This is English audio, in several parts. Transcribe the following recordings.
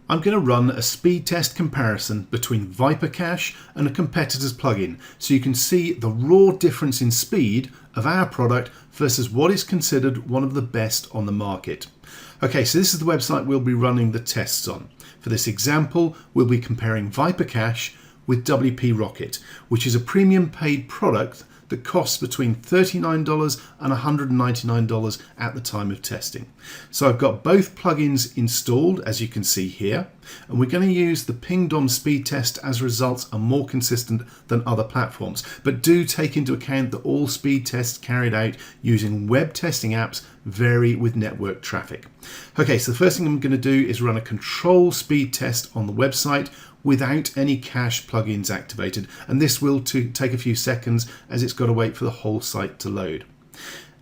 I'm going to run a speed test comparison between ViperCache and a competitor's plugin so you can see the raw difference in speed of our product versus what is considered one of the best on the market. Okay, so this is the website we'll be running the tests on. For this example, we'll be comparing ViperCache with WP Rocket, which is a premium paid product that costs between $39 and $199 at the time of testing. So I've got both plugins installed, as you can see here, and we're going to use the pingdom speed test as results are more consistent than other platforms. But do take into account that all speed tests carried out using web testing apps vary with network traffic. Okay, so the first thing I'm going to do is run a control speed test on the website without any cache plugins activated, and this will take a few seconds as it's got to wait for the whole site to load.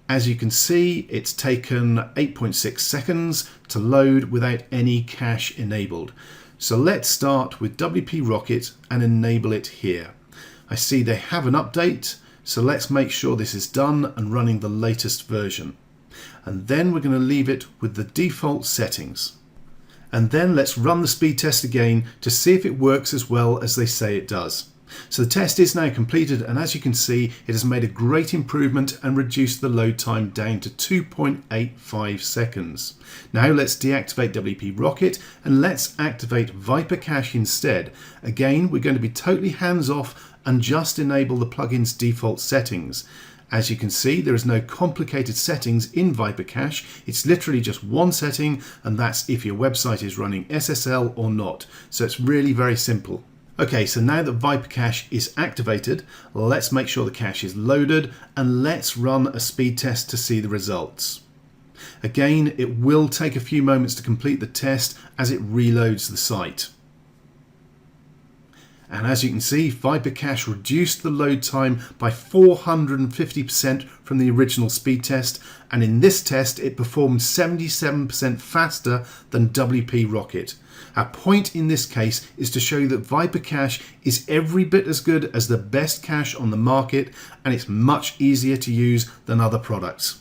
As you can see, it's taken 8.6 seconds to load without any cache enabled. So let's start with WP Rocket and enable it here. I see they have an update, so let's make sure this is done and running the latest version. And then we're going to leave it with the default settings. And then let's run the speed test again to see if it works as well as they say it does. So the test is now completed, and as you can see, it has made a great improvement and reduced the load time down to 2.85 seconds. Now let's deactivate WP Rocket and let's activate ViperCache instead. Again, we're going to be totally hands off and just enable the plugin's default settings. As you can see, there is no complicated settings in ViperCache. It's literally just one setting, and that's if your website is running SSL or not. So it's really very simple. Okay, so now that ViperCache is activated, let's make sure the cache is loaded and let's run a speed test to see the results. Again, it will take a few moments to complete the test as it reloads the site. And as you can see, ViperCache reduced the load time by 450% from the original speed test, and in this test it performed 77% faster than WP Rocket. Our point in this case is to show you that ViperCache is every bit as good as the best cache on the market, and it's much easier to use than other products.